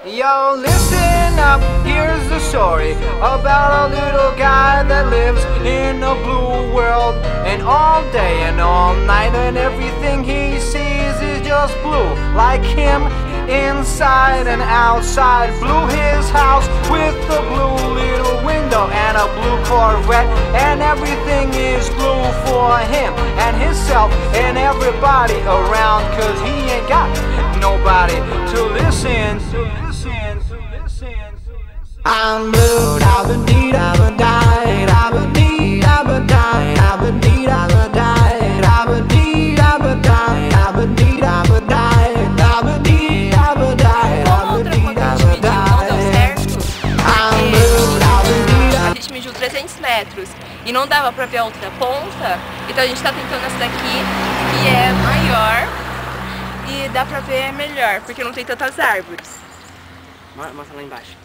Yo, listen up, here's the story about a little guy that lives in a blue world. And all day and all night and everything he sees is just blue. Like him, inside and outside. Blue his house with a blue little window and a blue Corvette. And everything is blue for him and himself and everybody around. Cause he ain't got nobody to listen. I'm blue, da-ba-dee, da-ba-die, da-ba-dee, da-ba-die, da-ba-dee, da-ba-die, da-ba-dee, da-ba-die, da-ba-dee, da-ba-die, da-ba-dee, da-ba-die, da-ba-dee, da-ba-die. I'm blue, da-ba-dee. A gente mediu 300 metros e não dava pra ver a outra ponta, então a gente tá tentando essa daqui, que é maior e dá pra ver melhor, porque não tem tantas árvores. Mostra lá embaixo.